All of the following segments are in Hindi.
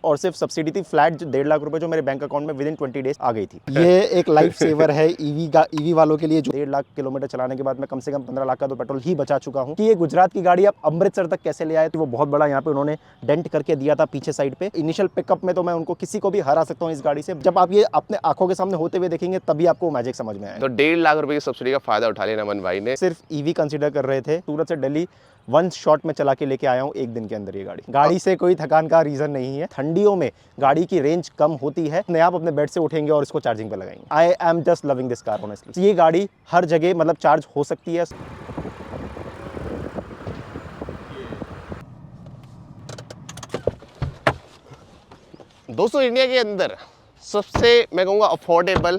और सिर्फ सब्सिडी थी फ्लैट 1.5 लाख रुपए जो मेरे बैंक अकाउंट में विदिन 20 डेज आ गई थी। ये एक लाइफ सेवर है ईवी वालों के लिए, जो 1.5 लाख किलोमीटर चलाने के बाद मैं कम से कम 15 लाख का तो पेट्रोल ही बचा चुका हूँ। कि ये गुजरात की गाड़ी आप अमृतसर तक कैसे ले आए, तो वो बहुत बड़ा यहाँ पे उन्होंने डेंट करके दिया था पीछे साइड पे। इनिशियल पिकअप में तो मैं उनको किसी को भी हरा सकता हूँ इस गाड़ी से। जब आप ये अपने आंखों के सामने होते हुए देखेंगे तभी आपको मैजिक समझ में आएगा। तो 1.5 लाख रुपए की सब्सिडी का फायदा उठा लिया नमन भाई ने। सिर्फ ईवी कंसीडर कर रहे थे। सूरत से दिल्ली 1 शॉट में चला के लेके आया हूँ एक दिन के अंदर। ये गाड़ी से कोई थकान का रीजन नहीं है। ठंडियों में गाड़ी की रेंज कम होती है, आप अपने बेड से उठेंगे और इसको चार्जिंग पे लगाएंगे। I am just loving this car honestly. ये गाड़ी हर जगह मतलब चार्ज हो सकती है। दोस्तों इंडिया के अंदर सबसे मैं कहूँगा अफोर्डेबल,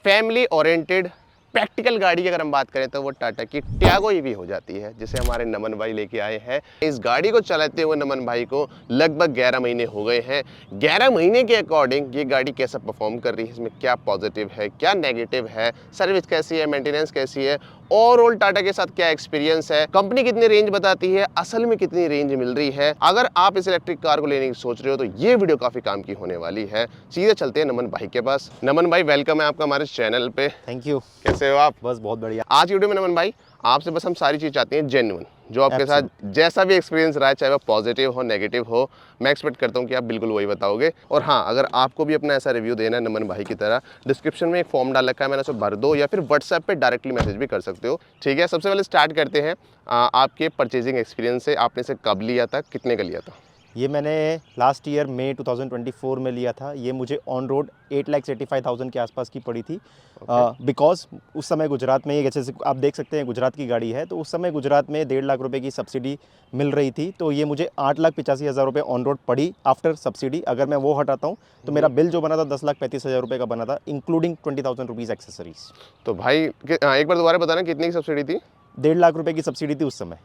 फैमिली ओरिएंटेड, प्रैक्टिकल गाड़ी की अगर हम बात करें तो वो टाटा की टियागो ईवी हो जाती है, जिसे हमारे नमन भाई लेके आए हैं। इस गाड़ी को चलाते हुए नमन भाई को लगभग 11 महीने हो गए हैं। 11 महीने के अकॉर्डिंग ये गाड़ी कैसा परफॉर्म कर रही है, इसमें क्या पॉजिटिव है, क्या नेगेटिव है, सर्विस कैसी है, मेंटेनेंस कैसी है, ओवरऑल टाटा के साथ क्या एक्सपीरियंस है, कंपनी कितनी रेंज बताती है, असल में कितनी रेंज मिल रही है। अगर आप इस इलेक्ट्रिक कार को लेने की सोच रहे हो तो ये वीडियो काफी काम की होने वाली है। सीधे चलते हैं नमन भाई के पास। नमन भाई वेलकम है आपका हमारे चैनल पे। Thank you. कैसे हो आप? बस बहुत बढ़िया। आज की वीडियो में नमन भाई आपसे बस हम सारी चीज चाहते हैं जेन्युइन, जो आपके साथ जैसा भी एक्सपीरियंस रहा है, चाहे वो पॉजिटिव हो नेगेटिव हो, मैं एक्सपेक्ट करता हूँ कि आप बिल्कुल वही बताओगे। और हाँ, अगर आपको भी अपना ऐसा रिव्यू देना है नमन भाई की तरह, डिस्क्रिप्शन में एक फॉर्म डाल रखा है, मैंने उसे भर दो या फिर व्हाट्सएप पे डायरेक्टली मैसेज भी कर सकते हो। ठीक है, सबसे पहले स्टार्ट करते हैं आपके परचेजिंग एक्सपीरियंस से। आपने इसे कब लिया था, कितने का लिया था? ये मैंने लास्ट ईयर मई 2024 में लिया था। ये मुझे ऑन रोड 8,85,000 के आसपास की पड़ी थी। बिकॉज उस समय गुजरात में, ये जैसे आप देख सकते हैं गुजरात की गाड़ी है, तो उस समय गुजरात में 1.5 लाख रुपए की सब्सिडी मिल रही थी। तो ये मुझे 8,85,000 रुपये ऑन रोड पड़ी आफ्टर सब्सिडी। अगर मैं वो हटाता हूँ तो मेरा बिल जो बना था 10,35,000 रुपये का बना था, इंक्लूडिंग 20,000 रुपीज़ एक्सेसरीज। तो भाई एक बार दोबारा बताना कितनी की सब्सिडी थी? 1.5 लाख रुपए की सब्सिडी थी उस समय।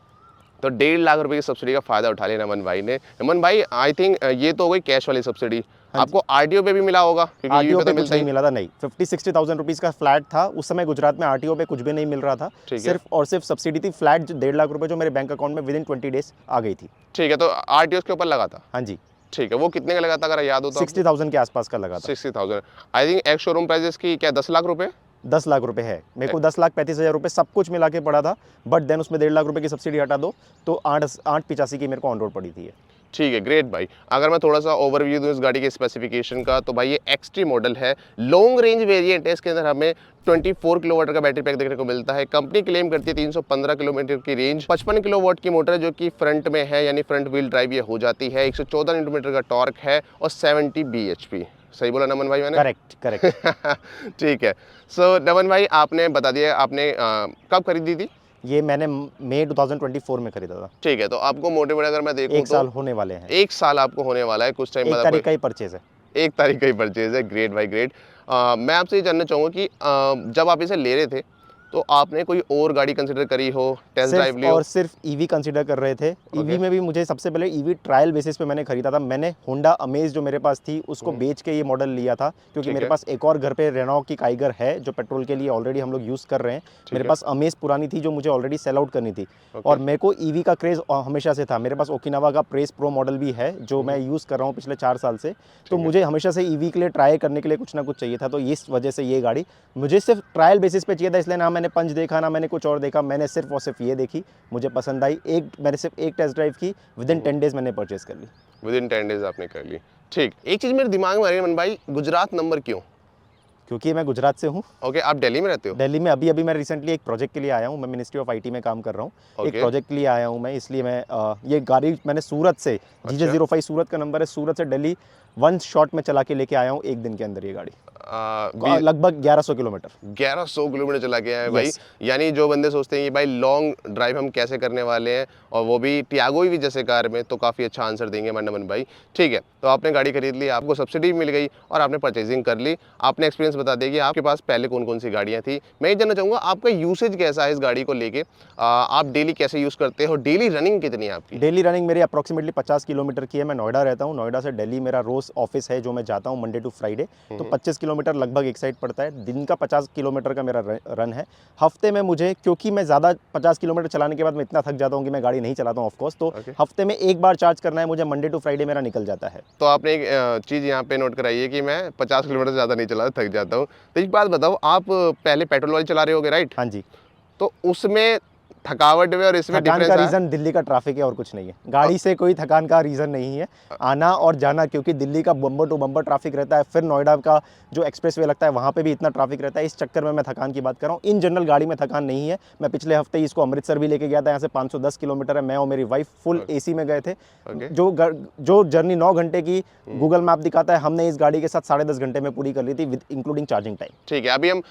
तो 1.5 लाख रुपए की सब्सिडी का फायदा उठा लिया नमन भाई ने। नमन भाई आई थिंक ये तो हो गई कैश वाली सब्सिडी। आपको आरटीओ पे भी मिला होगा? आरटीओ पे कुछ नहीं मिला था। नहीं, 50-60,000 रुपीज़ का फ्लैट था उस समय। गुजरात में आरटीओ पे कुछ भी नहीं मिल रहा था। सिर्फ और सिर्फ सब्सिडी थी फ्लैट 1.5 लाख रुपए जो मेरे बैंक अकाउंट में विदिन 20 डेज आ गई थी। ठीक है, तो आरटीओ के ऊपर लगा था? हाँ जी। ठीक है, वो कितने का लगा था अगर याद हो तो? 60,000 के आसपास का लगा था। 60,000 I think. Ex showroom prices की क्या 10 लाख रुपए? 10 लाख रुपए है। मेरे को 10,35,000 रुपये सब कुछ मिला के पड़ा था। बट देन उसमें 1.5 लाख रुपए की सब्सिडी हटा दो तो 8,85 की मेरे को ऑन रोड पड़ी थी। ठीक है, ग्रेट भाई। अगर मैं थोड़ा सा ओवरव्यू दूं इस गाड़ी के स्पेसिफिकेशन का, तो भाई ये एक्सट्री मॉडल है, लॉन्ग रेंज वेरिएंट है। इसके अंदर हमें 24 किलोवाट का बैटरी पैक देखने को मिलता है। कंपनी क्लेम करती है 315 किलोमीटर की रेंज, 55 किलोवाट की मोटर है जो कि फ्रंट में है, यानी फ्रंट व्हील ड्राइव ये हो जाती है। 114 न्यूटन मीटर का टॉर्क है और 70 bhp। सही बोला नमन भाई मैंने? करेक्ट। ठीक है। सो नमन भाई आपने बता दिया आपने कब खरीदी थी? ये मैंने मई 2024 में खरीदा था। ठीक है, तो आपको मोटे मोटे अगर मैं देखूं तो 1 साल होने वाले हैं। 1 साल आपको होने वाला है कुछ टाइम बाद। 1 तारीख का ही परचेज है। 1 तारीख का ही परचेज है। ग्रेट भाई ग्रेट। मैं आपसे ये जानना चाहूँगा कि जब आप इसे ले रहे थे तो आपने कोई और गाड़ी कंसिडर करी हो, टेस्ट ड्राइव ली हो? और सिर्फ ईवी कंसीडर कर रहे थे। ईवी में भी मुझे सबसे पहले ईवी ट्रायल बेसिस पे मैंने खरीदा था। मैंने होंडा अमेज जो मेरे पास थी उसको बेच के ये मॉडल लिया था, क्योंकि मेरे पास एक और घर पे रेनॉ की काइगर है जो पेट्रोल के लिए ऑलरेडी हम लोग यूज़ कर रहे हैं। मेरे पास अमेज पुरानी थी जो मुझे ऑलरेडी सेल आउट करनी थी। और मेरे को ईवी का क्रेज़ हमेशा से था। मेरे पास ओकिनावा का प्रेस प्रो मॉडल भी है जो मैं यूज़ कर रहा हूँ पिछले 4 साल से। तो मुझे हमेशा से ईवी के लिए ट्राई करने के लिए कुछ ना कुछ चाहिए था। तो इस वजह से ये गाड़ी मुझे सिर्फ ट्रायल बेसिस पे चाहिए था। इसलिए ना मैंने पंच देखा ना मैंने कुछ और देखा, मैंने सिर्फ और सिर्फ ये देखी, मुझे पसंद आई। मैंने सिर्फ एक टेस्ट ड्राइव की, विदिन 10 डेज मैंने परचेज कर ली। विदिन 10 डेज आपने कर ली। ठीक। एक चीज़ मेरे दिमाग में आ रही है मन भाई, गुजरात नंबर क्यों? क्योंकि मैं गुजरात से हूँ। ओके, आप दिल्ली में रहते हो? दिल्ली में अभी मैं रिसेंटली एक प्रोजेक्ट के लिए आया हूँ। मैं मिनिस्ट्री ऑफ आईटी में काम कर रहा हूँ। एक प्रोजेक्ट के लिए आया हूँ मैं, इसलिए मैं ये गाड़ी मैंने सूरत से GJ05 सूरत का नंबर है, सूरत से दिल्ली 1 शॉट में चला के लेके आया हूँ एक दिन के अंदर। ये गाड़ी लगभग 1100 किलोमीटर 1100 किलोमीटर चला गया है भाई। यानी जो बंदे सोचते हैं कि भाई लॉन्ग ड्राइव हम कैसे करने वाले हैं, और वो भी टियागो भी जैसे कार में, तो काफ़ी अच्छा आंसर देंगे नमन भाई। ठीक है, तो आपने गाड़ी खरीद ली, आपको सब्सिडी मिल गई और आपने परचेजिंग कर ली। आपने एक्सपीरियंस बता दें कि आपके पास पहले कौन कौन सी गाड़ियाँ थी। मैं ये जानना चाहूँगा आपका यूसेज कैसा है इस गाड़ी को लेके, आप डेली कैसे यूज़ करते हो, डेली रनिंग कितनी है आपकी? डेली रनिंग मेरी अप्रॉक्सीमेटली 50 किलोमीटर की है। मैं नोएडा रहता हूँ, नोएडा से दिल्ली मेरा रोज़ ऑफिस है जो मैं जाता हूँ मंडे टू फ्राइडे, तो 25 किलोमीटर लगभग एक साइड पड़ता है। दिन का 50 किलोमीटर का मेरा रन है। हफ्ते में मुझे, क्योंकि मैं ज़्यादा 50 किलोमीटर चलाने के बाद मैं इतना थक जाता हूँ कि मैं गाड़ी नहीं चलाता हूँ ऑफकोर्स, तो Okay. हफ्ते में एक बार चार्ज करना है मुझे, मंडे टू फ्राइडे मेरा निकल जाता है। तो आपने एक चीज़ यहाँ पे नोट कराई है कि मैं 50 किलोमीटर से ज़्यादा नहीं चलाता, थक जाता हूँ। तो एक बात बताओ, आप पहले पेट्रोल वाली चला रहे होगे, राइट? हाँ जी। तो उसमें थकावट में और इसमें थकान डिफरेंस का है? रीज़न दिल्ली का ट्रैफिक है और कुछ नहीं है। गाड़ी से कोई थकान का रीज़न नहीं है, आना और जाना, क्योंकि दिल्ली का बम्पर टू बम्पर ट्रैफिक रहता है। फिर नोएडा का जो एक्सप्रेसवे लगता है वहाँ पे भी इतना ट्रैफिक रहता है। इस चक्कर में मैं थकान की बात कर रहा हूँ। इन जनरल गाड़ी में थकान नहीं है। मैं पिछले हफ्ते ही इसको अमृतसर भी लेके गया था, यहाँ से 510 किलोमीटर है। मैं और मेरी वाइफ फुल एसी में गए थे। Okay. जो जर्नी 9 घंटे की गूगल मैप दिखाता है, हमने इस गाड़ी के साथ 10.5 घंटे में पूरी कर ली थी विद इंक्लूडिंग चार्जिंग टाइम। ठीक है, अभी हम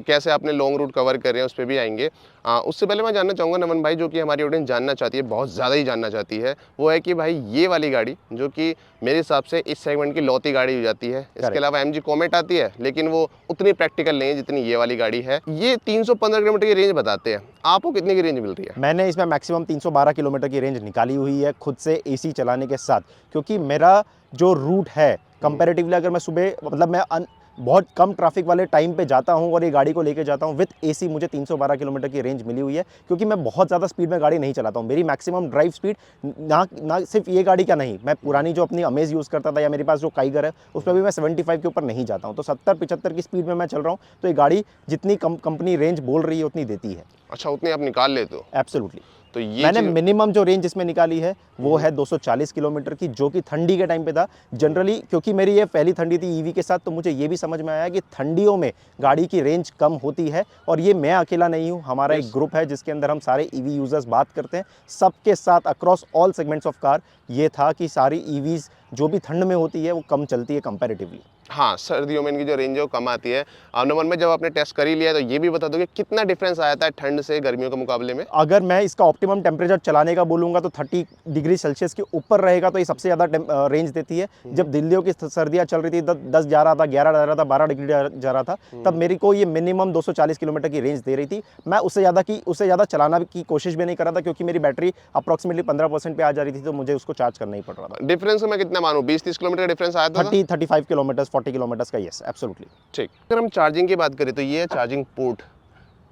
कैसे आपने लॉन्ग रूट कवर कर रहे हैं उस पर भी आएंगे। उससे पहले मैं जानना चाहूँगा नमन भाई, जो कि हमारी ऑडियंस जानना चाहती है, बहुत ज़्यादा ही जानना चाहती है, वो है कि भाई ये वाली गाड़ी जो कि मेरे हिसाब से इस सेगमेंट की लौती गाड़ी हो जाती है। इसके अलावा MG कॉमेट आती है, लेकिन वो उतनी प्रैक्टिकल नहीं है जितनी ये वाली गाड़ी है। ये 315 किलोमीटर की रेंज बताते हैं, आपको कितने की रेंज मिल रही है? मैंने इसमें मैक्सिमम 312 किलोमीटर की रेंज निकाली हुई है खुद से एसी चलाने के साथ, क्योंकि मेरा जो रूट है कंपैरेटिवली, अगर मैं सुबह मतलब मैं बहुत कम ट्रैफिक वाले टाइम पे जाता हूं और ये गाड़ी को लेके जाता हूं विद एसी, मुझे 312 किलोमीटर की रेंज मिली हुई है, क्योंकि मैं बहुत ज़्यादा स्पीड में गाड़ी नहीं चलाता हूं। मेरी मैक्सिमम ड्राइव स्पीड ना सिर्फ ये गाड़ी का नहीं, मैं पुरानी जो अपनी अमेज यूज़ करता था या मेरे पास जो काइगर है उस पर भी मैं 75 के ऊपर नहीं जाता हूं। तो 70-75 की स्पीड में मैं चल रहा हूँ, तो ये गाड़ी जितनी कंपनी रेंज बोल रही है उतनी देती है। अच्छा, उतनी आप निकाल लेते हो? एब्सोल्युटली। तो ये मैंने चीज़- मिनिमम जो रेंज इसमें निकाली है वो है 240 किलोमीटर की, जो कि ठंडी के टाइम पे था। जनरली क्योंकि मेरी ये पहली ठंडी थी ईवी के साथ, तो मुझे ये भी समझ में आया कि ठंडियों में गाड़ी की रेंज कम होती है। और ये मैं अकेला नहीं हूँ, हमारा एक ग्रुप है जिसके अंदर हम सारे ईवी यूजर्स बात करते हैं। सबके साथ across all segments of car ये था कि सारी ईवीज जो भी ठंड में होती है वो कम चलती है कंपैरेटिवली। हाँ, सर्दियों में इनकी जो रेंज है वो कम आती है। नमन में जब आपने टेस्ट कर ही लिया, तो ये भी बता दोगे कितना डिफरेंस आया था ठंड से गर्मियों के मुकाबले में? अगर मैं इसका ऑप्टिमम टेम्परेचर चलाने का बोलूँगा तो 30 डिग्री सेल्सियस के ऊपर रहेगा, तो ये सबसे ज़्यादा रेंज देती है। जब दिल्लियों की सर्दियाँ चल रही थी, 10 जा रहा था, 11 जा रहा था, 12 डिग्री जा रहा था, तब मेरे को ये मिनिमम 240 किलोमीटर की रेंज दे रही थी। मैं उससे ज़्यादा चलाना की कोशिश भी नहीं कर रहा था, क्योंकि मेरी बैटरी अप्रॉक्सीमेटली 15% पे आ जा रही थी, तो मुझे उसको चार्ज करना ही पड़ रहा था। डिफरेंस मैं कितना मानूं, 20-30 किलोमीटर का डिफरेंस आया था? 30-35 किलोमीटर, 40 किलोमीटर का, यस एब्सोल्युटली। ठीक। अगर हम चार्जिंग की बात करें तो ये है चार्जिंग पोर्ट,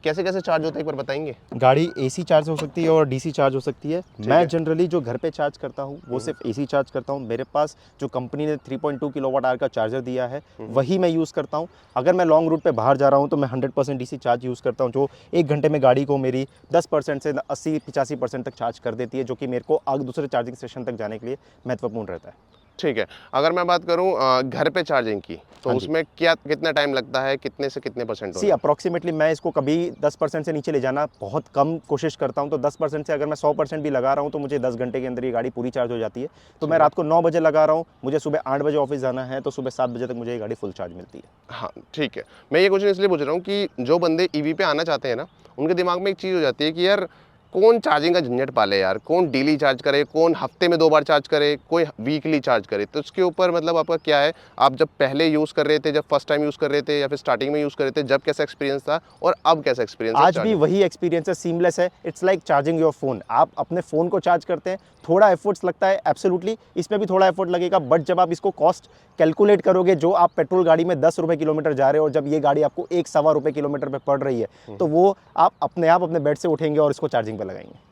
कैसे कैसे चार्ज होता है एक बार बताएंगे? गाड़ी एसी चार्ज हो सकती है और डीसी चार्ज हो सकती है। मैं जनरली जो घर पे चार्ज करता हूँ वो सिर्फ एसी चार्ज करता हूँ। मेरे पास जो कंपनी ने 3.2 किलोवाट आवर का चार्जर दिया है वही मैं यूज़ करता हूँ। अगर मैं लॉन्ग रूट पे बाहर जा रहा हूँ तो मैं 100% डीसी चार्ज यूज़ करता हूँ, जो 1 घंटे में गाड़ी को मेरी 10% से 80-85% तक चार्ज कर देती है, जो कि मेरे को आगे दूसरे चार्जिंग स्टेशन तक जाने के लिए महत्वपूर्ण रहता है। ठीक है, अगर मैं बात करूं घर पे चार्जिंग की, तो उसमें कितना टाइम लगता है, कितने से कितने परसेंट होता है? अप्रॉक्सीमेटली मैं इसको कभी 10% से नीचे ले जाना बहुत कम कोशिश करता हूं। तो 10% से अगर मैं 100% भी लगा रहा हूं तो मुझे 10 घंटे के अंदर ये गाड़ी पूरी चार्ज हो जाती है। तो मैं रात को 9 बजे लगा रहा हूं, मुझे सुबह 8 बजे ऑफिस जाना है, तो सुबह 7 बजे तक मुझे ये गाड़ी फुल चार्ज मिलती है। हाँ, ठीक है। मैं ये क्वेश्चन इसलिए पूछ रहा हूँ कि जो बंदे ईवी पे आना चाहते हैं ना, उनके दिमाग में एक चीज़ हो जाती है कि यार कौन चार्जिंग का झंझट पाले यार, कौन डेली चार्ज करे, कौन हफ्ते में 2 बार चार्ज करे, कोई वीकली चार्ज करे। तो उसके ऊपर मतलब आपका क्या है, आप जब पहले यूज़ कर रहे थे, जब फर्स्ट टाइम यूज़ कर रहे थे या फिर स्टार्टिंग में यूज़ कर रहे थे, जब कैसा एक्सपीरियंस था और अब कैसा एक्सपीरियंस है? आज भी वही एक्सपीरियंस है, सीमलेस है। It's like charging your phone. आप अपने फ़ोन को चार्ज करते हैं, थोड़ा एफर्ट्स लगता है एब्सोल्युटली, इसमें भी थोड़ा एफर्ट लगेगा, बट जब आप इसको कॉस्ट कैलकुलेट करोगे, जो आप पेट्रोल गाड़ी में 10 रुपये किलोमीटर जा रहे हो और जब ये गाड़ी आपको 1-1.25 रुपये किलोमीटर पे पड़ रही है, तो वो आप अपने बेड से उठेंगे और इसको चार्जिंग पे लगाएंगे।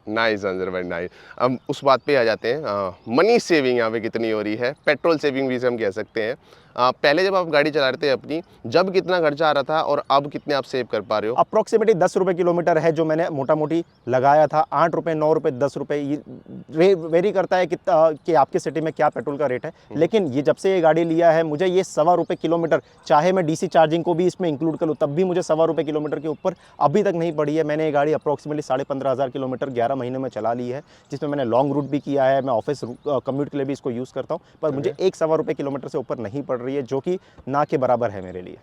नाइस अंजर भाई, नाइस। अब उस बात पे आ जाते हैं, मनी सेविंग यहाँ पे कितनी हो रही है, पेट्रोल सेविंग भी से हम कह सकते हैं। पहले जब आप गाड़ी चला रहे थे अपनी, जब कितना खर्चा आ रहा था और अब कितने आप सेव कर पा रहे हो? अप्रॉक्सीमेटली 10 रुपये किलोमीटर है जो मैंने मोटा मोटी लगाया था। 8 रुपये, 9 रुपये, 10 रुपये, ये वेरी करता है कि आपके सिटी में क्या पेट्रोल का रेट है। लेकिन ये जब से ये गाड़ी लिया है, मुझे ये 1.25 रुपये किलोमीटर, चाहे मैं डीसी चार्जिंग को भी इसमें इंक्लूड करूँ तब भी मुझे 1.25 रुपये किलोमीटर के ऊपर अभी तक नहीं पड़ी है। मैंने ये गाड़ी अप्रॉक्सीमेटली 15,500 किलोमीटर 11 महीने में चला ली है, जिसमें मैंने लॉन्ग रूट भी किया है, मैं ऑफिस कम्यूट के लिए भी इसको यूज़ करता हूँ, पर मुझे 1.25 रुपये किलोमीटर से ऊपर नहीं पड़ रही है, जो कि ना के बराबर है मेरे लिए।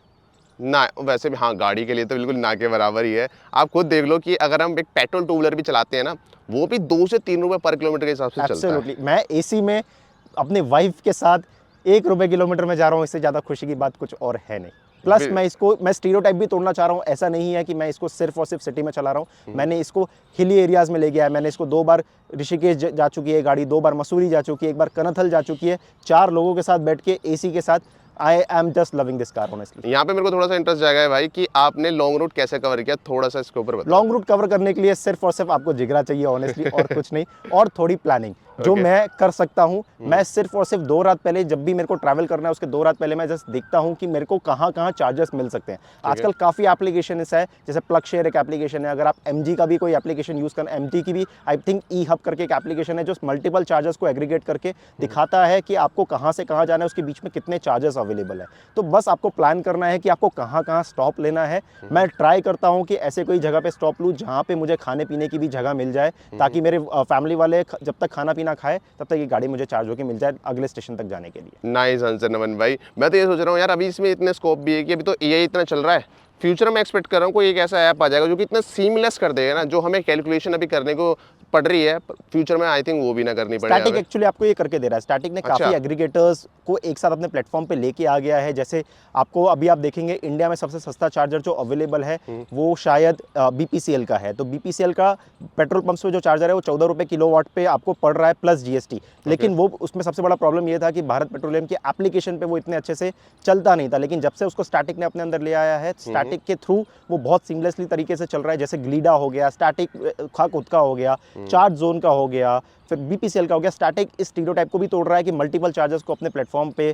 ना वैसे भी हाँ, गाड़ी के लिए तो बिल्कुल ना के बराबर ही है। आप खुद देख लो कि अगर हम एक पेट्रोल टू व्हीलर भी चलाते हैं ना, वो भी 2 से 3 रुपये पर किलोमीटर के हिसाब से चलता है। एब्सोल्युटली। मैं एसी में अपने वाइफ के साथ 1 रुपये किलोमीटर में जा रहा हूँ, इससे ज़्यादा खुशी की बात कुछ और है नहीं। प्लस मैं स्टीरियोटाइप भी तोड़ना चाह रहा हूँ। ऐसा नहीं है कि मैं इसको सिर्फ और सिर्फ सिटी में चला रहा हूँ, मैंने इसको हिली एरियाज़ में ले गया है। मैंने इसको 2 बार ऋषिकेश जा चुकी है गाड़ी, 2 बार मसूरी जा चुकी है, 1 बार कनथल जा चुकी है, 4 लोगों के साथ बैठ के एसी के साथ। I am just loving this car honestly. यहाँ पे मेरे को थोड़ा सा इंटरेस्ट जाएगा है भाई कि आपने लॉन्ग रूट कैसे कवर किया, थोड़ा सा इसके ऊपर बताओ। लॉन्ग रूट कवर करने के लिए सिर्फ और सिर्फ आपको जिगरा चाहिए ऑनेस्टली, और कुछ नहीं, और थोड़ी प्लानिंग जो Okay. मैं कर सकता हूँ। मैं सिर्फ और सिर्फ 2 रात पहले, जब भी मेरे को ट्रैवल करना है उसके 2 रात पहले मैं जस्ट देखता हूँ कि मेरे को कहाँ कहाँ चार्जर्स मिल सकते हैं। आजकल काफ़ी एप्लीकेशन है, जैसे प्लग शेयर एक एप्लीकेशन है। अगर आप MG का भी कोई एप्लीकेशन यूज़ करना, MG की भी आई थिंक ई हब करके एक एप्लीकेशन है जो मल्टीपल चार्जर्स को एग्रीगेट करके दिखाता है कि आपको कहाँ से कहाँ जाना है, उसके बीच में कितने चार्जर्स अवेलेबल है। तो बस आपको प्लान करना है कि आपको कहाँ कहाँ स्टॉप लेना है। मैं ट्राई करता हूँ कि ऐसे कोई जगह पे स्टॉप लूँ जहाँ पे मुझे खाने पीने की भी जगह मिल जाए, ताकि मेरे फैमिली वाले जब तक खाना पीना खाए तब तक ये गाड़ी मुझे चार्ज होकर मिल जाए अगले स्टेशन तक जाने के लिए। नाइस आंसर नमन भाई। मैं तो ये सोच रहा हूँ यार, अभी इसमें इतने स्कोप भी है कि अभी तो AI इतना चल रहा है, फ्यूचर में एक्सपेक्ट कर रहा हूँ कोई एक ऐसा ऐप आ जाएगा जो कि इतना सीमलेस कर देगा ना, जो हमें कैलकुलेशन अभी करने को पड़ रही है फ्यूचर में, आई थिंक वो भी ना करनी पड़े। स्टैटिक एक्चुअली आपको ये करके दे रहा है। स्टैटिक ने काफ़ी एग्रीगेटर्स को एक साथ अपने प्लेटफॉर्म पे लेके आ गया है। जैसे आपको अभी आप देखेंगे इंडिया में सबसे सस्ता चार्जर जो अवेलेबल है वो शायद BPCL का है। तो BPCL का पेट्रोल पंप्स पे जो चार्जर है वो 14 रुपये किलोवाट पे आपको पड़ रहा है प्लस GST। लेकिन वो उसमें सबसे बड़ा प्रॉब्लम ये था कि भारत पेट्रोलियम की एप्लीकेशन पे वो इतने अच्छे से चलता नहीं था। लेकिन जब से उसको स्टैटिक ने अपने अंदर ले आया है, स्टैटिक के थ्रू वो बहुत सीमलेसली तरीके से चल रहा है। जैसे ग्लीडा हो गया, स्टैटिक खुद का हो गया, चार्ज जोन का हो गया, फिर BPCL का हो गया। स्टैटिक इस स्टीरियोटाइप को भी तोड़ रहा है कि मल्टीपल चार्जर्स को अपने प्लेटफॉर्म पे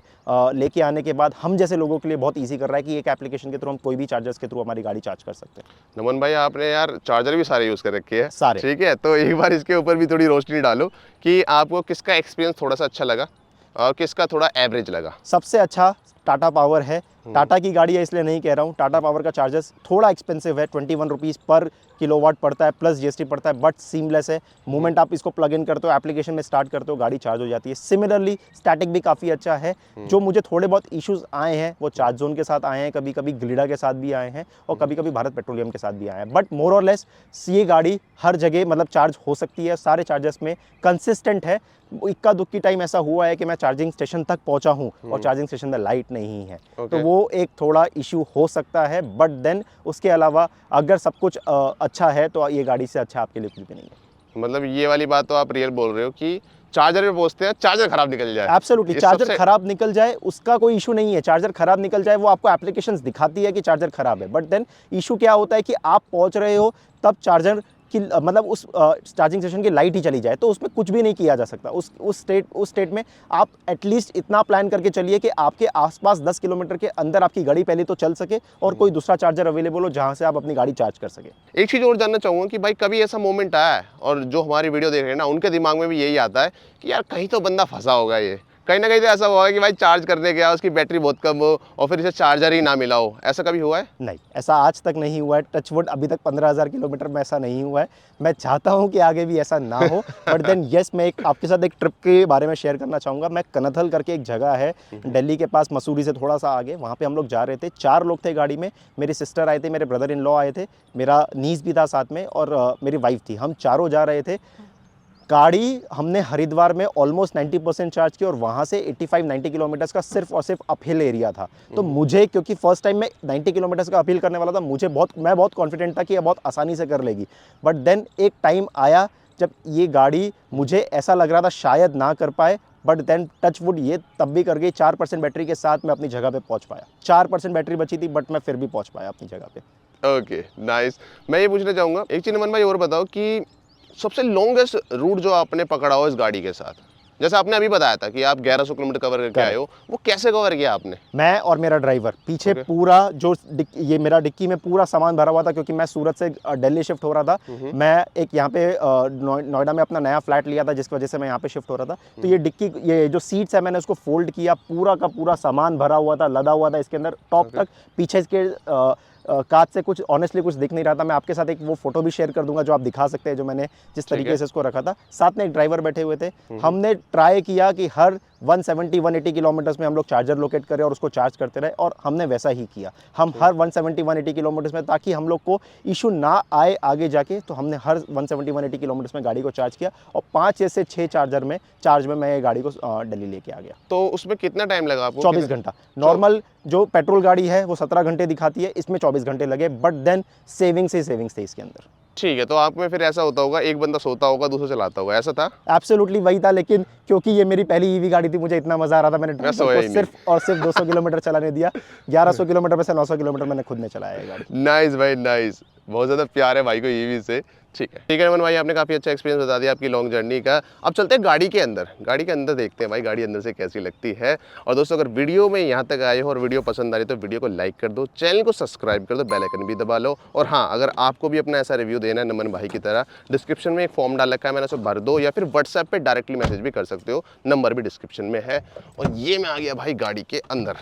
लेके आने के बाद हम जैसे लोगों के लिए बहुत इजी कर रहा है कि एक एप्लीकेशन के थ्रू हम कोई भी चार्जर्स के थ्रू हमारी गाड़ी चार्ज कर सकते हैं। नमन भाई आपने यार चार्जर भी सारे यूज़ कर रखे हैं सारे, ठीक है, तो एक बार इसके ऊपर भी थोड़ी रोशनी डालो कि आपको किसका एक्सपीरियंस थोड़ा सा अच्छा लगा और किसका थोड़ा एवरेज लगा। सबसे अच्छा टाटा पावर है। टाटा की गाड़ी है इसलिए नहीं कह रहा हूँ। टाटा पावर का चार्जर्स थोड़ा एक्सपेंसिव है, 21 रुपीज़ पर किलोवाट पड़ता है, प्लस GST पड़ता है, बट सीमलेस है। मोमेंट आप इसको प्लग इन करते हो, एप्लीकेशन में स्टार्ट करते हो, गाड़ी चार्ज हो जाती है। सिमिलरली स्टैटिक भी काफ़ी अच्छा है। जो मुझे थोड़े बहुत इश्यूज़ आए हैं वो चार्ज जोन के साथ आए हैं, कभी कभी ग्लिडा के साथ भी आए हैं और कभी कभी भारत पेट्रोलियम के साथ भी आए हैं। बट मोर और लेस ये गाड़ी हर जगह मतलब चार्ज हो सकती है, सारे चार्जर्स में कंसिस्टेंट है। इक्का दुक्की टाइम ऐसा हुआ है कि मैं चार्जिंग स्टेशन तक पहुंचा हूं और चार्जिंग स्टेशन में लाइट नहीं है, तो वो एक थोड़ा इशू हो सकता है। बट देन उसके अलावा अगर सब कुछ अच्छा है तो ये गाड़ी से अच्छा आपके लिए कुछ भी नहीं है। मतलब ये वाली बात तो आप रियल बोल रहे हो कि चार्जर पे पहुंचते हैं, चार्जर खराब निकल जाए। एब्सोल्युटली, चार्जर खराब निकल जाए उसका कोई इशू नहीं है। चार्जर खराब निकल जाए वो आपको एप्लीकेशंस दिखाती है कि चार्जर खराब है, बट देन इशू क्या होता है कि आप पहुंच रहे हो तब चार्जर कि मतलब उस चार्जिंग स्टेशन की लाइट ही चली जाए तो उसमें कुछ भी नहीं किया जा सकता। उस स्टेट में आप एटलीस्ट इतना प्लान करके चलिए कि आपके आसपास 10 किलोमीटर के अंदर आपकी गाड़ी पहले तो चल सके और कोई दूसरा चार्जर अवेलेबल हो जहां से आप अपनी गाड़ी चार्ज कर सके। एक चीज़ और जानना चाहूँगा कि भाई कभी ऐसा मोमेंट आया है और जो हमारी वीडियो देख रहे हैं ना उनके दिमाग में भी यही आता है कि यार कहीं तो बंदा फंसा होगा, ये कहीं ना कहीं तो ऐसा हुआ है कि भाई चार्ज करने गया उसकी बैटरी बहुत कम हो और फिर इसे चार्जर ही ना मिला हो, ऐसा कभी हुआ है? नहीं, ऐसा आज तक नहीं हुआ है। टचवुड अभी तक 15,000 किलोमीटर में ऐसा नहीं हुआ है। मैं चाहता हूं कि आगे भी ऐसा ना हो। बट देन यस, मैं आपके साथ एक ट्रिप के बारे में शेयर करना चाहूँगा। मैं कनथल करके एक जगह है दिल्ली के पास, मसूरी से थोड़ा सा आगे, वहाँ पर हम लोग जा रहे थे। 4 लोग थे गाड़ी में। मेरी सिस्टर आए थे, मेरे ब्रदर इन लॉ आए थे, मेरा नीस भी था साथ में और मेरी वाइफ थी। हम चारों जा रहे थे। गाड़ी हमने हरिद्वार में ऑलमोस्ट 90% चार्ज की और वहाँ से 85-90 किलोमीटर्स का सिर्फ और सिर्फ अपहिल एरिया था। तो मुझे, क्योंकि फर्स्ट टाइम मैं 90 किलोमीटर्स का अपहिल करने वाला था, मैं बहुत कॉन्फिडेंट था कि ये बहुत आसानी से कर लेगी। बट देन एक टाइम आया जब ये गाड़ी मुझे ऐसा लग रहा था शायद ना कर पाए, बट देन टचवुड ये तब भी कर गई। 4% बैटरी के साथ मैं अपनी जगह पे पहुंच पाया। 4% बैटरी बची थी बट मैं फिर भी पहुंच पाया अपनी जगह पे। Okay nice. मैं ये पूछना चाहूँगा एक चीज़ नमन भाई और बताओ कि सबसे लॉन्गेस्ट रूट जो आपने पकड़ा हो इस गाड़ी के साथ, जैसे आपने अभी बताया था कि आप 1100 किलोमीटर कवर करके आए हो, वो कैसे कवर किया आपने? मैं और मेरा ड्राइवर पीछे पूरा जो ये मेरा डिक्की में पूरा सामान भरा हुआ था, क्योंकि मैं सूरत से दिल्ली शिफ्ट हो रहा था। मैं एक यहाँ पे नोएडा में अपना नया फ्लैट लिया था जिसकी वजह से मैं यहाँ पे शिफ्ट हो रहा था। तो ये डिक्की, ये जो सीट्स है मैंने उसको फोल्ड किया, पूरा का पूरा सामान भरा हुआ था, लदा हुआ था इसके अंदर टॉप तक। पीछे इसके कांच से कुछ ऑनेस्टली कुछ दिख नहीं रहा था। मैं आपके साथ एक वो फोटो भी शेयर कर दूंगा जो आप दिखा सकते हैं, जो मैंने जिस तरीके से इसको रखा था। साथ में एक ड्राइवर बैठे हुए थे। हमने ट्राई किया कि हर 170-180 किलोमीटर्स में हम लोग चार्जर लोकेट करें और उसको चार्ज करते रहे, और हमने वैसा ही किया। हम हर 170-180 किलोमीटर्स में, ताकि हम लोग को इशू ना आए आगे जाके, तो हमने हर 170-180 किलोमीटर्स में गाड़ी को चार्ज किया और 5 से 6 चार्ज में मैं ये गाड़ी को दिल्ली लेके आ गया। तो उसमें कितना टाइम लगा आपको? 24 घंटा। नॉर्मल जो पेट्रोल गाड़ी है वो 17 घंटे दिखाती है, इसमें 24 घंटे लगे, बट देन सेविंग्स थे इसके अंदर। ठीक है, तो आप में फिर ऐसा होता होगा, एक बंदा सोता होगा, दूसरा चलाता होगा, ऐसा था? एब्सोल्युटली वही था, लेकिन क्योंकि ये मेरी पहली ईवी गाड़ी थी, मुझे इतना मजा आ रहा था, मैंने ड्राइवर सोया को ही नहीं। सिर्फ और सिर्फ 200 किलोमीटर चलाने दिया। 1100 किलोमीटर में से 900 किलोमीटर मैंने खुद ने चलाया है गाड़ी। नाइस भाई, नाइस। बहुत ज़्यादा प्यार है भाई को ईवी से। ठीक है नमन भाई, आपने काफ़ी अच्छा एक्सपीरियंस बता दिया आपकी लॉन्ग जर्नी का। अब चलते हैं गाड़ी के अंदर। गाड़ी के अंदर देखते हैं भाई गाड़ी अंदर से कैसी लगती है। और दोस्तों, अगर वीडियो में यहाँ तक आए हो और वीडियो पसंद आ रही तो वीडियो को लाइक कर दो, चैनल को सब्सक्राइब कर दो, बेल आइकन भी दबा लो। और हाँ, अगर आपको भी अपना ऐसा रिव्यू देना है नमन भाई की तरह, डिस्क्रिप्शन में एक फॉर्म डाल रखा है, मैंने उसे भर दो, या फिर व्हाट्सएप पर डायरेक्टली मैसेज भी कर सकते हो, नंबर भी डिस्क्रिप्शन में है। और ये मैं आ गया भाई गाड़ी के अंदर।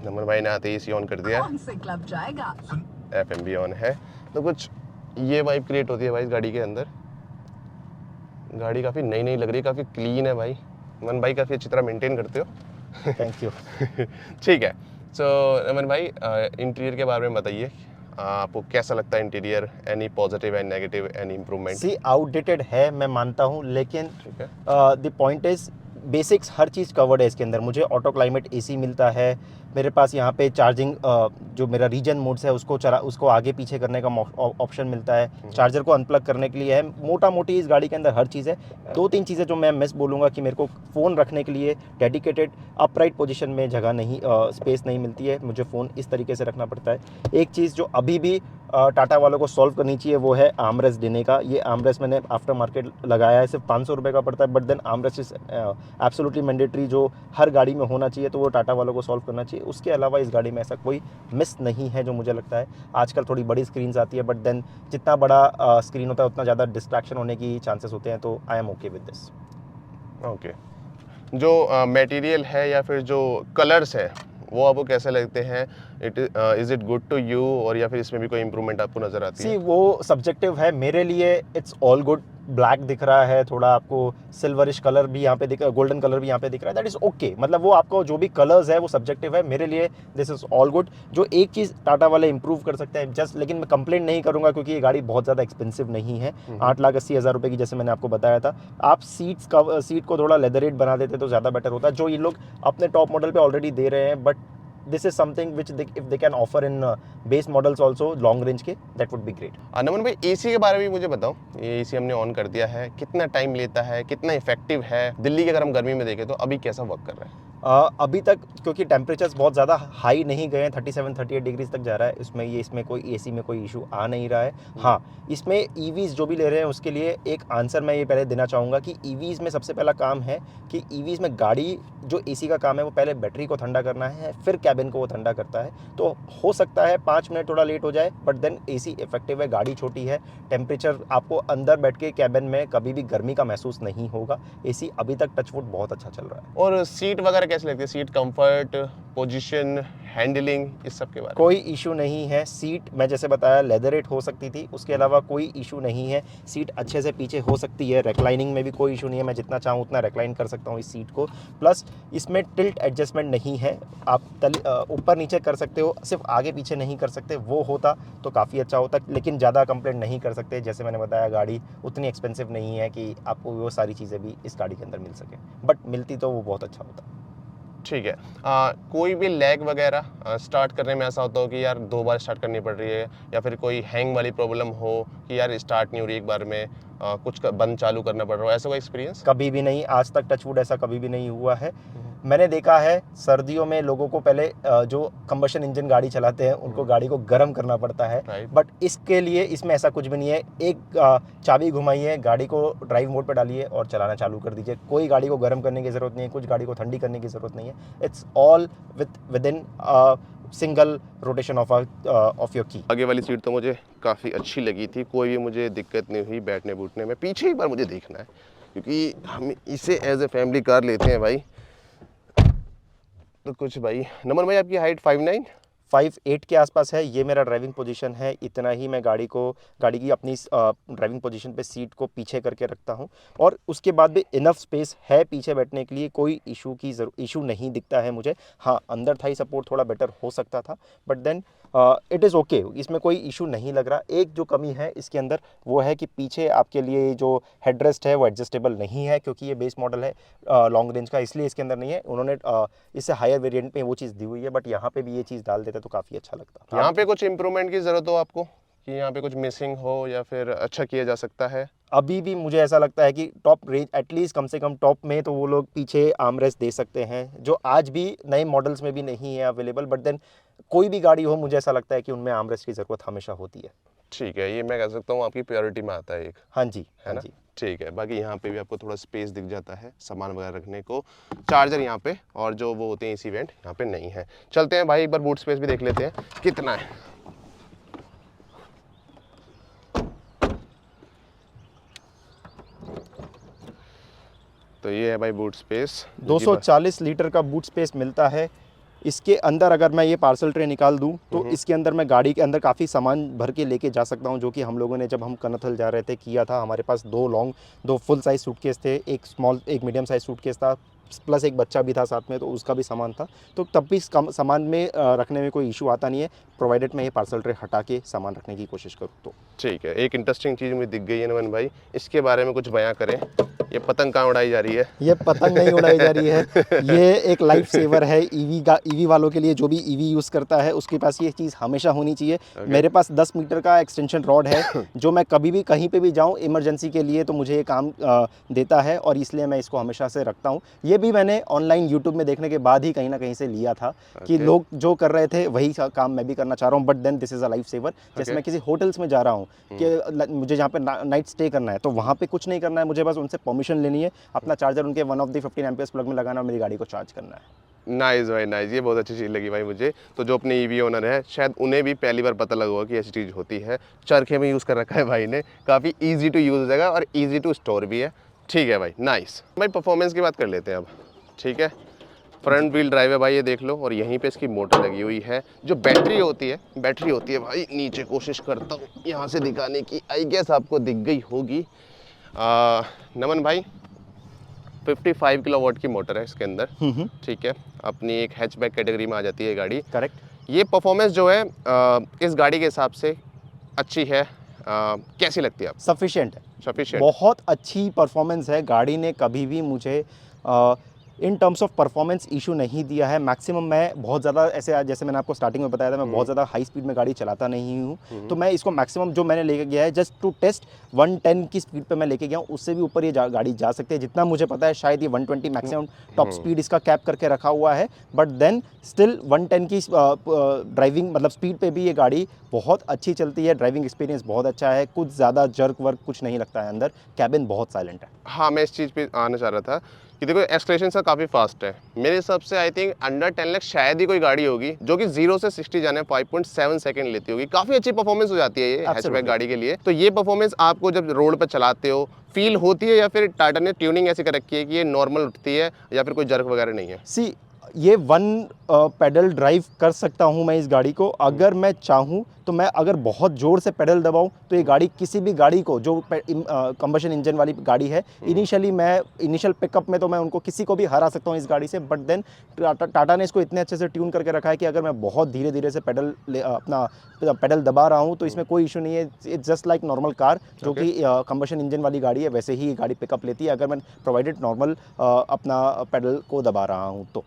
नमन भाई ने आते ही एसी ऑन कर दिया, कौन से क्लब जाएगा? FM भी ऑन है, तो कुछ ये वाइब क्रिएट होती है भाई गाड़ी के अंदर। गाड़ी काफ़ी नई नई लग रही है, काफ़ी क्लीन है भाई। नमन भाई काफ़ी अच्छी तरह मेंटेन करते हो। Thank you. ठीक है, सो नमन भाई इंटीरियर के बारे में बताइए, आपको कैसा लगता है interior? Any positive and negative, any improvement? सी आउटडेटेड है, मैं मानता हूँ, लेकिन ठीक है, द पॉइंट इज बेसिक्स हर चीज़ कवर्ड है इसके अंदर। मुझे ऑटो क्लाइमेट एसी मिलता है, मेरे पास यहाँ पे चार्जिंग जो मेरा रीजन मोड्स है उसको आगे पीछे करने का ऑप्शन मिलता है, चार्जर को अनप्लग करने के लिए है। मोटा मोटी इस गाड़ी के अंदर हर चीज़ है। 2-3 चीज़ें जो मैं मिस बोलूँगा कि मेरे को फ़ोन रखने के लिए डेडिकेटेड अपराइट पोजीशन में जगह नहीं, स्पेस नहीं मिलती है, मुझे फ़ोन इस तरीके से रखना पड़ता है। एक चीज़ जो अभी भी टाटा वालों को सॉल्व करनी चाहिए वो है आर्मरेस्ट देने का। ये आर्मरेस्ट मैंने आफ्टर मार्केट लगाया है, सिर्फ 500 रुपये का पड़ता है, but then armrest is absolutely mandatory, जो हर गाड़ी में होना चाहिए, तो वो टाटा वालों को सॉल्व करना चाहिए। उसके अलावा इस गाड़ी में ऐसा कोई मिस नहीं है जो मुझे लगता है। आजकल थोड़ी बड़ी स्क्रीन्स आती है, बट देन जितना बड़ा स्क्रीन होता है उतना ज़्यादा डिस्ट्रैक्शन होने की चांसेस होते हैं, तो I am okay with this. Okay. जो मटेरियल है या फिर जो कलर्स है वो आपको कैसे लगते हैं? Is it good to you, और या फिर इसमें भी कोई इंप्रूवमेंट आपको नजर आती है? सी वो सब्जेक्टिव है, मेरे लिए इट्स ऑल गुड। ब्लैक दिख रहा है, थोड़ा आपको सिल्वरिश कलर भी यहाँ पे दिख रहा है, गोल्डन कलर भी यहाँ पे दिख रहा है, दैट इज़ ओके। मतलब वो आपको जो भी कलर्स है वो सब्जेक्टिव है, मेरे लिए दिस इज़ ऑल गुड। जो एक चीज़ टाटा वाले इंप्रूव कर सकते हैं जस्ट, लेकिन मैं कंप्लेंट नहीं करूँगा क्योंकि ये गाड़ी बहुत ज़्यादा एक्सपेंसिव नहीं है। 8,80,000 रुपये की, जैसे मैंने आपको बताया था। आप सीट को थोड़ा लेदरेट बना देते तो ज़्यादा बेटर होता, जो ये लोग अपने टॉप मॉडल पर ऑलरेडी दे रहे हैं। But this is something which if they can offer in base models also long range के, that would be great। नमन भाई, एसी के बारे में भी मुझे बताओ। ये एसी हमने ऑन कर दिया है, कितना टाइम लेता है, कितना इफेक्टिव है? दिल्ली के अगर हम गर्मी में देखें तो अभी कैसा वर्क कर रहा है? अभी तक क्योंकि टेम्परेचर्स बहुत ज़्यादा हाई नहीं गए हैं, 37-38 डिग्रीज तक जा रहा है, इसमें कोई एसी में कोई इशू आ नहीं रहा है। हाँ, इसमें ईवीज़ जो भी ले रहे हैं उसके लिए एक आंसर मैं ये पहले देना चाहूँगा कि ईवीज़ में सबसे पहला काम है कि ईवीज़ में गाड़ी जो एसी का काम है वो पहले बैटरी को ठंडा करना है, फिर कैबिन को वो ठंडा करता है। तो हो सकता है 5 मिनट थोड़ा लेट हो जाए, बट देन एसी इफेक्टिव है, गाड़ी छोटी है, टेम्परेचर आपको अंदर बैठ के कैबिन में कभी भी गर्मी का महसूस नहीं होगा। एसी अभी तक टचवुड बहुत अच्छा चल रहा है। और सीट वगैरह कैसी लगती है? सीट कंफर्ट, पोजीशन, हैंडलिंग, इस सब के बारे में? कोई इशू नहीं है। सीट मैं जैसे बताया लेदरेट हो सकती थी, उसके अलावा कोई इशू नहीं है। सीट अच्छे से पीछे हो सकती है, रेक्लाइनिंग में भी कोई इशू नहीं है, मैं जितना चाहूँ उतना रेक्लाइन कर सकता हूँ इस सीट को। प्लस इसमें टिल्ट एडजस्टमेंट नहीं है, आप ऊपर नीचे कर सकते हो, सिर्फ आगे पीछे नहीं कर सकते। वो होता तो काफ़ी अच्छा होता, लेकिन ज़्यादा कंप्लेंट नहीं कर सकते। जैसे मैंने बताया गाड़ी उतनी एक्सपेंसिव नहीं है कि आपको वो सारी चीज़ें भी इस गाड़ी के अंदर मिल सके, बट मिलती तो वो बहुत अच्छा होता। ठीक है। कोई भी लैग वगैरह स्टार्ट करने में ऐसा होता हो कि यार 2 बार स्टार्ट करनी पड़ रही है, या फिर कोई हैंग वाली प्रॉब्लम हो कि यार स्टार्ट नहीं हो रही एक बार में, कुछ बंद चालू करना पड़ रहा हो, ऐसा कोई एक्सपीरियंस? कभी भी नहीं, आज तक टचवुड ऐसा कभी भी नहीं हुआ है। मैंने देखा है सर्दियों में लोगों को पहले जो कंबशन इंजन गाड़ी चलाते हैं उनको गाड़ी को गर्म करना पड़ता है, Right. बट इसके लिए इसमें ऐसा कुछ भी नहीं है। एक चाबी घुमाइए, गाड़ी को ड्राइव मोड पे डालिए और चलाना चालू कर दीजिए। कोई गाड़ी को गर्म करने की ज़रूरत नहीं है, कुछ गाड़ी को ठंडी करने की ज़रूरत नहीं है। It's all with in single rotation of your की। आगे वाली सीट तो मुझे काफ़ी अच्छी लगी थी, कोई भी मुझे दिक्कत नहीं हुई बैठने बूठने में। पीछे एक बार मुझे देखना है क्योंकि हम इसे एज ए फैमिली कार लेते हैं भाई, तो कुछ भाई। नमन भाई, आपकी हाइट 5'9"? 5'8" के आसपास है। ये मेरा ड्राइविंग पोजीशन है, इतना ही मैं गाड़ी की अपनी ड्राइविंग पोजीशन पे सीट को पीछे करके रखता हूँ, और उसके बाद भी इनफ स्पेस है पीछे बैठने के लिए, कोई इशू नहीं दिखता है मुझे। हाँ, अंदर थाई सपोर्ट थोड़ा बेटर हो सकता था, but then it is okay, इसमें कोई इशू नहीं लग रहा। एक जो कमी है इसके अंदर वो है कि पीछे आपके लिए जो हेडरेस्ट है वो एडजस्टेबल नहीं है, क्योंकि ये बेस मॉडल है लॉन्ग रेंज का, इसलिए इसके अंदर नहीं है। उन्होंने इससे हायर वेरिएंट में वो चीज़ दी हुई है, बट यहाँ पे भी ये चीज़ डाल देते तो काफ़ी अच्छा लगता। यहाँ पे कुछ इंप्रूवमेंट की ज़रूरत हो आपको, कि यहाँ पे कुछ मिसिंग हो या फिर अच्छा किया जा सकता है? अभी भी मुझे ऐसा लगता है कि टॉप रेंज एटलीस्ट कम से कम टॉप में तो वो लोग पीछे आर्मरेस्ट दे सकते हैं, जो आज भी नए मॉडल्स में भी नहीं है अवेलेबल। बट देन कोई भी गाड़ी हो, मुझे ऐसा लगता है कि उनमें आर्मरेस्ट की ज़रूरत हमेशा होती है। ठीक है, ये मैं कह सकता हूँ आपकी प्रायोरिटी में आता है एक, हाँ जी, है हाँ ना? जी। ठीक है, बाकी यहाँ पे भी आपको थोड़ा स्पेस दिख जाता है सामान वगैरह रखने को, चार्जर यहाँ पे, और जो वो होते हैं एसी वेंट यहाँ पे नहीं है। चलते हैं भाई, एक बार बूट स्पेस भी देख लेते हैं कितना है। तो ये है भाई बूट स्पेस, 240 लीटर का बूट स्पेस मिलता है। इसके अंदर अगर मैं ये पार्सल ट्रे निकाल दूं तो इसके अंदर मैं गाड़ी के अंदर काफ़ी सामान भर के लेके जा सकता हूं, जो कि हम लोगों ने जब हम कनथल जा रहे थे किया था। हमारे पास दो फुल साइज़ सूटकेस थे, एक मीडियम साइज़ सूटकेस था, प्लस एक बच्चा भी था साथ में, तो उसका भी सामान था। तो तब भी सामान में रखने में कोई इशू आता नहीं है, प्रोवाइडेड मैं ये पार्सल ट्रे हटा के सामान रखने की कोशिश करूँ तो। ठीक है, एक इंटरेस्टिंग चीज़ मुझे दिख गई है नमन भाई, इसके बारे में कुछ बयां करें। ये पतंग कहाँ उड़ाई जा रही है? ये पतंग नहीं उड़ाई जा रही है, ये एक लाइफ सेवर है ईवी वालों के लिए। जो भी ईवी यूज़ करता है उसके पास ये चीज़ हमेशा होनी चाहिए। मेरे पास 10 मीटर का एक्सटेंशन रॉड है, जो मैं कभी भी कहीं पे भी जाऊं इमरजेंसी के लिए तो मुझे ये काम देता है, और इसलिए मैं इसको हमेशा से रखता हूं। ये भी मैंने ऑनलाइन यूट्यूब में देखने के बाद ही कहीं ना कहीं से लिया था कि लोग जो कर रहे थे वही काम मैं भी करना चाह रहा हूँ। But then this is a life saver. जैसे मैं किसी होटल्स में जा रहा हूँ कि मुझे जहाँ पे नाइट स्टे करना है, तो वहाँ पे कुछ नहीं करना है, मुझे बस उनसे परमिशन लेनी है, अपना चार्जर उनके 1 ऑफ द 15 एम्पियर्स प्लग में लगाना और मेरी गाड़ी को चार्ज करना है। नाइस भाई नाइस, ये बहुत अच्छी चीज़ लगी भाई मुझे। तो जो अपने ईवी ओनर है शायद उन्हें भी पहली बार पता लगा होगा कि ऐसी चीज़ होती है। चरखे में यूज़ कर रखा है भाई ने, काफ़ी इजी टू यूज़ हो जाएगा और इजी टू स्टोर भी है। ठीक है भाई, नाइस। भाई परफॉर्मेंस की बात कर लेते हैं अब। ठीक है, फ्रंट व्हील ड्राइव है भाई, ये देख लो, और यहीं पे इसकी मोटर लगी हुई है। जो बैटरी होती है भाई, नीचे कोशिश करता हूँ यहाँ से दिखाने की, आई गेस आपको दिख गई होगी। नमन भाई 55 किलोवाट की मोटर है इसके अंदर। ठीक है, अपनी एक हैचबैक कैटेगरी में आ जाती है गाड़ी। करेक्ट। ये परफॉर्मेंस जो है इस गाड़ी के हिसाब से अच्छी है, कैसी लगती है आप? सफिशिएंट है, सफिशिएंट, बहुत अच्छी परफॉर्मेंस है। गाड़ी ने कभी भी मुझे in terms of performance issue नहीं दिया है। मैक्सिमम मैं बहुत ज़्यादा ऐसे, जैसे मैंने आपको स्टार्टिंग में बताया था, मैं बहुत ज़्यादा हाई स्पीड में गाड़ी चलाता नहीं हूँ, तो मैं इसको मैक्सिमम जो मैंने लेके गया है जस्ट टू टेस्ट 110 की स्पीड पे मैं लेके गया हूँ। उससे भी ऊपर ये गाड़ी जा सकती है, जितना मुझे पता है शायद ये 120 मैक्सिमम टॉप स्पीड इसका कैप करके रखा हुआ है। बट देन स्टिल 110 की ड्राइविंग मतलब स्पीड पे भी ये गाड़ी बहुत अच्छी चलती है। ड्राइविंग एक्सपीरियंस बहुत अच्छा है, कुछ ज़्यादा जर्क वर्क कुछ नहीं लगता है अंदर। कैबिन बहुत साइलेंट है। हाँ मैं इस चीज़ पे आना चाह रहा था कि देखो एक्सलेशन सा काफ़ी फास्ट है। मेरे हिसाब से आई थिंक अंडर 10 लाख शायद ही कोई गाड़ी होगी जो कि 0 से 60 जाने 5.7 सेकंड लेती होगी। काफ़ी अच्छी परफॉर्मेंस हो जाती है ये हैचबैक गाड़ी के लिए। तो ये परफॉर्मेंस आपको जब रोड पर चलाते हो फील होती है, या फिर टाटा ने ट्यूनिंग ऐसी कर रखी है कि ये नॉर्मल उठती है, या फिर कोई जर्क वगैरह नहीं है? सी ये 1 पेडल ड्राइव कर सकता हूँ मैं इस गाड़ी को, अगर मैं चाहूँ तो। मैं अगर बहुत ज़ोर से पेडल दबाऊँ तो ये गाड़ी किसी भी गाड़ी को, जो कंबशन इंजन वाली गाड़ी है, इनिशियल पिकअप में तो मैं उनको किसी को भी हरा सकता हूँ इस गाड़ी से। बट देन टाटा ने इसको इतने अच्छे से ट्यून करके रखा है कि अगर मैं बहुत धीरे धीरे से अपना पेडल दबा रहा हूँ तो इसमें कोई इशू नहीं है। It's just like normal car, जो कि कंबशन इंजन वाली गाड़ी है, वैसे ही ये गाड़ी पिकअप लेती है अगर मैं प्रोवाइडेड नॉर्मल अपना पेडल को दबा रहा हूँ तो।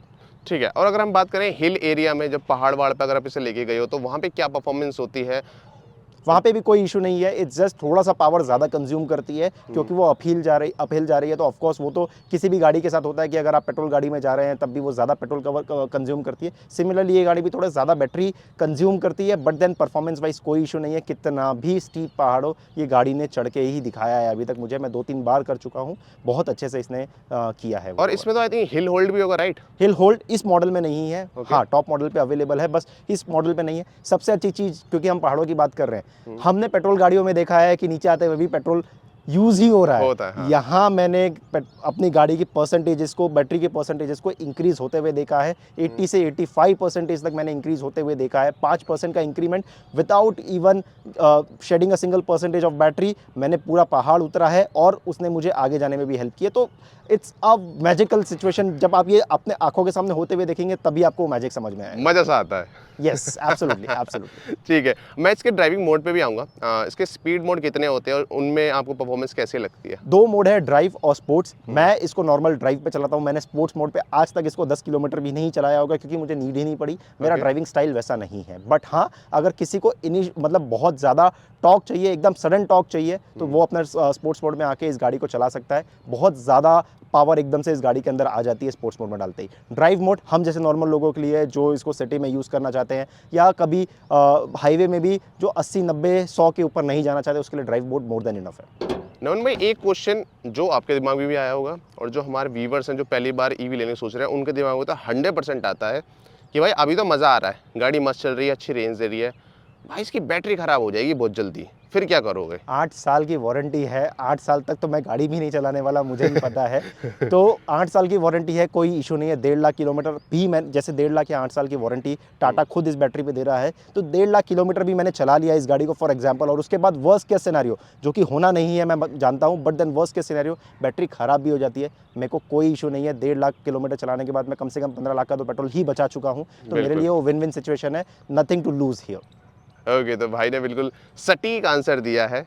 ठीक है, और अगर हम बात करें हिल एरिया में, जब पहाड़ वहाड़ पे अगर आप इसे लेके गए हो तो वहाँ पे क्या परफॉर्मेंस होती है? वहाँ पे भी कोई इशू नहीं है। इट्स जस्ट थोड़ा सा पावर ज़्यादा कंज्यूम करती है, क्योंकि वो अपहिल जा रही है। तो ऑफकोर्स वो तो किसी भी गाड़ी के साथ होता है कि अगर आप पेट्रोल गाड़ी में जा रहे हैं तब भी वो ज़्यादा पेट्रोल कंज्यूम करती है। सिमिलरली ये गाड़ी भी थोड़ा ज़्यादा बैटरी कंज्यूम करती है, बट देन परफॉर्मेंस वाइज कोई इशू नहीं है। कितना भी स्टीप पहाड़ हो, ये गाड़ी ने चढ़ के ही दिखाया है अभी तक मुझे। मैं 2-3 बार कर चुका हूँ, बहुत अच्छे से इसने किया है। और इसमें तो आई थिंक हिल होल्ड भी होगा, राइट? हिल होल्ड इस मॉडल में नहीं है। हाँ, टॉप मॉडल पे अवेलेबल है, बस इस मॉडल पे नहीं है। सबसे अच्छी चीज़, क्योंकि हम पहाड़ों की बात कर रहे हैं, हमने पेट्रोल गाड़ियों में देखा है कि नीचे आते हुए भी पेट्रोल यूज़ ही हो रहा होता है, है। हाँ। यहाँ मैंने अपनी गाड़ी की परसेंटेजेस को, बैटरी के परसेंटेजेस को इंक्रीज़ होते हुए देखा है। 80 से 85% तक मैंने इंक्रीज़ होते हुए देखा है। 5% का increment without even shedding a single percentage of battery, मैंने पूरा पहाड़ उतरा है और उसने मुझे आगे जाने में भी हेल्प की है। तो इट्स अ मैजिकल सिचुएशन। जब आप ये अपने आंखों के सामने होते हुए देखेंगे तभी आपको मैजिक समझ में आएगा। मज़ा सा आता है। Yes, absolutely, absolutely. ठीक है, मैं इसके ड्राइविंग मोड पे भी आऊँगा। इसके स्पीड मोड कितने होते हैं और उनमें आपको परफॉर्मेंस कैसी लगती है? 2 मोड है, ड्राइव और स्पोर्ट्स। मैं इसको नॉर्मल ड्राइव पे चलाता हूँ। मैंने स्पोर्ट्स मोड पे आज तक इसको 10 किलोमीटर भी नहीं चलाया होगा क्योंकि मुझे नीड ही नहीं पड़ी। मेरा ओके। ड्राइविंग स्टाइल वैसा नहीं है। बट हाँ, अगर किसी को मतलब बहुत ज़्यादा टॉर्क चाहिए, एकदम सडन टॉर्क चाहिए, तो वो अपना स्पोर्ट्स मोड में आके इस गाड़ी को चला सकता है। बहुत ज़्यादा पावर एकदम से इस गाड़ी के अंदर आ जाती है स्पोर्ट्स मोड में डालते ही। ड्राइव मोड हम जैसे नॉर्मल लोगों के लिए है, जो इसको सिटी में यूज़ करना चाहते हैं या कभी हाईवे में भी जो 80, 90, 100 के ऊपर नहीं जाना चाहते, उसके लिए drive mode more than enough है। नमन भाई, एक क्वेश्चन जो आपके दिमाग में भी आया होगा और जो हमारे व्यूवर्स हैं जो पहली बार ईवी लेने की सोच रहे हैं उनके दिमाग में तो 100% आता है कि भाई अभी तो मज़ा आ रहा है, गाड़ी मस्त चल रही है, अच्छी रेंज दे रही है, भाई इसकी बैटरी ख़राब हो जाएगी बहुत जल्दी, फिर क्या करोगे? 8 साल की वारंटी है। 8 साल तक तो मैं गाड़ी भी नहीं चलाने वाला, मुझे भी पता है। तो 8 साल की वारंटी है, कोई इशू नहीं है। 1.5 लाख किलोमीटर भी मैं, जैसे 1.5 लाख या 8 साल की वारंटी टाटा खुद इस बैटरी पे दे रहा है, तो 1.5 लाख किलोमीटर भी मैंने चला लिया इस गाड़ी को फॉर एग्जांपल। और उसके बाद वर्स्ट केस सिनेरियो, जो कि होना नहीं है मैं जानता हूँ, but then worst case scenario, battery खराब भी हो जाती है, मेरे को कोई इशू नहीं है। 1.5 लाख किलोमीटर चलाने के बाद मैं कम से कम 15 लाख का तो पेट्रोल ही बचा चुका हूँ। तो मेरे बिल्कुल। लिए वो विन विन सिचुएशन है, nothing to lose here. Okay, तो भाई ने बिल्कुल सटीक आंसर दिया है।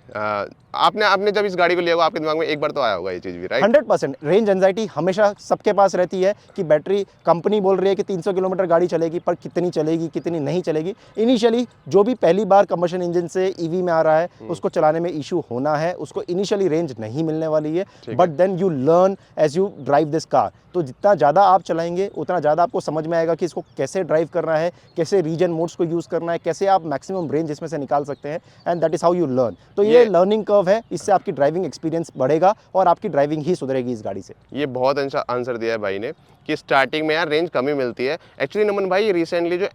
आपने आपने जब इस गाड़ी को लिया होगा आपके दिमाग में एक बार तो आया होगा ये चीज़ भी, राइट? 100% रेंज एंजाइटी हमेशा सबके पास रहती है कि बैटरी, कंपनी बोल रही है कि 300 किलोमीटर गाड़ी चलेगी, पर कितनी चलेगी, कितनी नहीं चलेगी। इनिशियली जो भी पहली बार कंबशन इंजन से ईवी में आ रहा है, उसको चलाने में इशू होना है, उसको इनिशियली रेंज नहीं मिलने वाली है, ठीक but then you learn as you drive this car. तो जितना ज़्यादा आप चलाएंगे उतना ज़्यादा आपको समझ में आएगा कि इसको कैसे ड्राइव करना है, कैसे रीजन मोड्स को यूज़ करना है, कैसे आप मैक्सिमम रेंज इसमें से निकाल सकते हैं, and that is how you learn. तो ये लर्निंग कर्व है, इससे आपकी ड्राइविंग एक्सपीरियंस बढ़ेगा और आपकी ड्राइविंग ही सुधरेगी इस गाड़ी से। ये बहुत अच्छा आंसर दिया है भाई ने कि स्टार्टिंग में यार रेंज कम ही मिलती है। एक्चुअली नमन भाई, रिसेंटली जो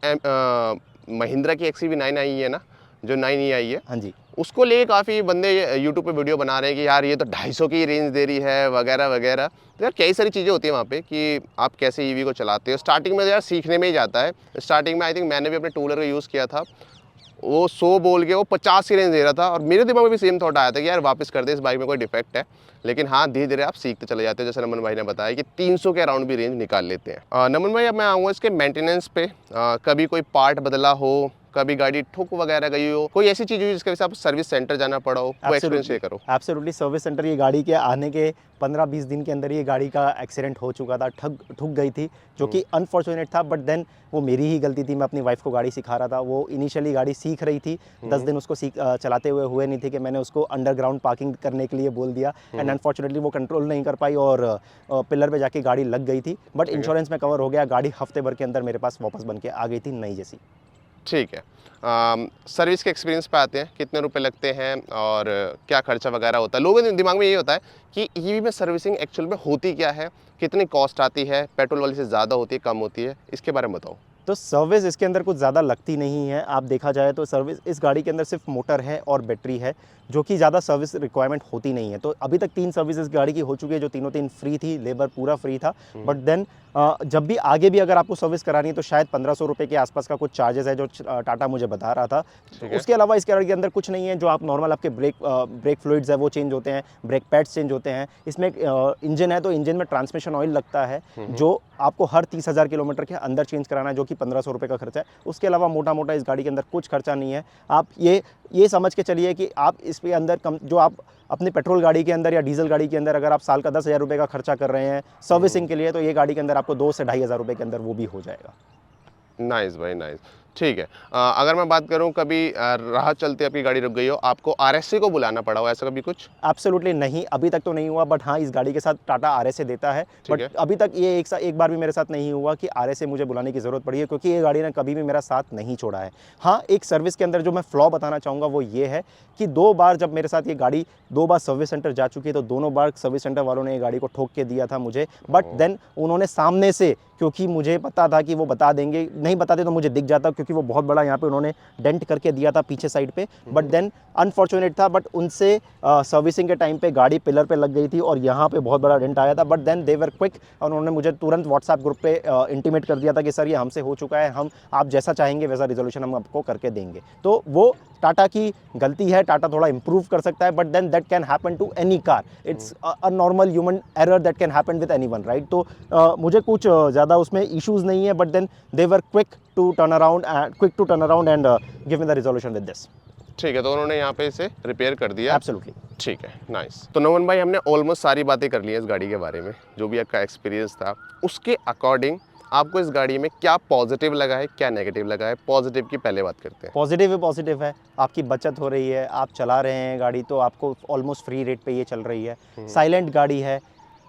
महिंद्रा की XUV9 आई है ना, जो 9e आई है, हाँ जी। उसको लेके काफ़ी बंदे यूट्यूब पे वीडियो बना रहे हैं कि यार ये तो 250 की रेंज दे रही है वगैरह वगैरह। तो यार कई सारी चीज़ें होती हैं वहाँ पे कि आप कैसे ईवी को चलाते हो। स्टार्टिंग में तो यार सीखने में ही जाता है। स्टार्टिंग में आई थिंक मैंने भी अपने टू व्हीलर का यूज़ किया था, वो 100 बोल के वो 50 की रेंज दे रहा था और मेरे दिमाग में भी सेम थॉट आया था कि यार वापस कर दे, इस बाइक में कोई डिफेक्ट है। लेकिन हाँ, धीरे धीरे आप सीखते चले जाते हैं। जैसे नमन भाई ने बताया कि 300 के अराउंड भी रेंज निकाल लेते हैं। नमन भाई, अब मैं आऊँगा इसके मेंटेनेंस पे। कभी कोई पार्ट बदला हो, कभी गाड़ी ठुक वगैरह गई हो, कोई ऐसी चीज़ हुई जिसके वजह से आप सर्विस सेंटर जाना पड़ा हो, वो एक्सपीरियंस शेयर करो। एब्सोल्युटली। सर्विस सेंटर, ये गाड़ी के आने के 15-20 दिन के अंदर ये गाड़ी का एक्सीडेंट हो चुका था, ठुक गई थी, जो कि अनफॉर्चुनेट था, बट देन वो मेरी ही गलती थी। मैं अपनी वाइफ को गाड़ी सिखा रहा था, वो इनिशियली गाड़ी सीख रही थी, 10 दिन उसको चलाते हुए नहीं थे कि मैंने उसको अंडरग्राउंड पार्किंग करने के लिए बोल दिया, एंड अनफॉर्चुनेटली वो कंट्रोल नहीं कर पाई और पिलर पे जाके गाड़ी लग गई थी। बट इंश्योरेंस में कवर हो गया, गाड़ी हफ्ते भर के अंदर मेरे पास वापस बन के आ गई थी नई जैसी। ठीक है। सर्विस के एक्सपीरियंस पे आते हैं, कितने रुपए लगते हैं और क्या खर्चा वगैरह होता है। लोगों के दिमाग में ये होता है कि ईवी में सर्विसिंग एक्चुअल में होती क्या है, कितनी कॉस्ट आती है, पेट्रोल वाली से ज़्यादा होती है, कम होती है, इसके बारे में बताओ। तो सर्विस इसके अंदर कुछ ज़्यादा लगती नहीं है। आप देखा जाए तो सर्विस इस गाड़ी के अंदर सिर्फ मोटर है और बैटरी है, जो कि ज़्यादा सर्विस रिक्वायरमेंट होती नहीं है। तो अभी तक 3 सर्विस इस गाड़ी की हो चुकी है, जो तीनों 3 फ्री थी, लेबर पूरा फ्री था। बट देन जब भी आगे भी अगर आपको सर्विस करानी है तो शायद 1500 रुपये के आसपास का कुछ चार्जेस है, जो टाटा मुझे बता रहा था। उसके अलावा इस गाड़ी के अंदर कुछ नहीं है। जो आप नॉर्मल आपके ब्रेक फ्लूइड्स है वो चेंज होते हैं, ब्रेक पैड्स चेंज होते हैं। इसमें इंजन है तो इंजन में ट्रांसमिशन ऑयल लगता है, जो आपको हर 30,000 किलोमीटर के अंदर चेंज कराना है, जो कि 1500 रुपये का खर्चा है। उसके अलावा मोटा मोटा इस गाड़ी के अंदर कुछ खर्चा नहीं है। आप ये समझ के चलिए कि आप इसके अंदर जो आप अपनी पेट्रोल गाड़ी के अंदर या डीजल गाड़ी के अंदर अगर आप साल का 10,000 रुपये का खर्चा कर रहे हैं सर्विसिंग के लिए, तो ये गाड़ी के अंदर आपको 2 से 2,500 रुपये के अंदर वो भी हो जाएगा। नाइस भाई, नाइस। ठीक है। अगर मैं बात करूं कभी राह चलते आपकी गाड़ी रुक गई हो, आपको RSA को बुलाना पड़ा हो, ऐसा कभी कुछ? एब्सोल्युटली नहीं, अभी तक तो नहीं हुआ। बट हाँ, इस गाड़ी के साथ टाटा RSA देता है, बट अभी तक ये एक बार भी मेरे साथ नहीं हुआ कि RSA मुझे बुलाने की ज़रूरत पड़ी है, क्योंकि ये गाड़ी ने कभी भी मेरा साथ नहीं छोड़ा है। हाँ, एक सर्विस के अंदर जो मैं फ्लॉ बताना चाहूँगा वो ये है कि 2 बार जब मेरे साथ ये गाड़ी 2 बार सर्विस सेंटर जा चुकी है, तो दोनों बार सर्विस सेंटर वालों ने ये गाड़ी को ठोक के दिया था मुझे। बट देन उन्होंने सामने से क्योंकि मुझे पता था कि वो बता देंगे, नहीं बताते तो मुझे दिख जाता क्योंकि वो बहुत बड़ा यहाँ पे उन्होंने डेंट करके दिया था पीछे साइड पे। बट देन अनफॉर्चुनेट था, बट उनसे सर्विसिंग के टाइम पे गाड़ी पिलर पे लग गई थी और यहाँ पे बहुत बड़ा डेंट आया था। But then they were quick और उन्होंने मुझे तुरंत व्हाट्सएप ग्रुप पे इंटीमेट कर दिया था कि सर ये हमसे हो चुका है, हम आप जैसा चाहेंगे वैसा रिजोल्यूशन हम आपको करके देंगे। तो वो टाटा की गलती है, टाटा थोड़ा इंप्रूव कर सकता है, but then that can happen to any car, it's a normal human error that can happen with anyone, right. तो मुझे कुछ ज़्यादा उसमें इश्यूज नहीं है, but then they were quick to turn around and give me the resolution with this. ठीक है, तो उन्होंने यहाँ पे इसे रिपेयर कर दिया। एब्सोल्युटली। ठीक है, नाइस। तो नमन भाई, हमने ऑलमोस्ट सारी बातें कर ली हैं इस गाड़ी के बारे में, जो भी आपका एक्सपीरियंस था उसके अकॉर्डिंग आपको इस गाड़ी में क्या पॉजिटिव लगा है, क्या नेगेटिव लगा है। पॉजिटिव की पहले बात करते हैं। पॉजिटिव है, आपकी बचत हो रही है, आप चला रहे हैं गाड़ी तो आपको ऑलमोस्ट फ्री रेट पे ये चल रही है, साइलेंट गाड़ी है,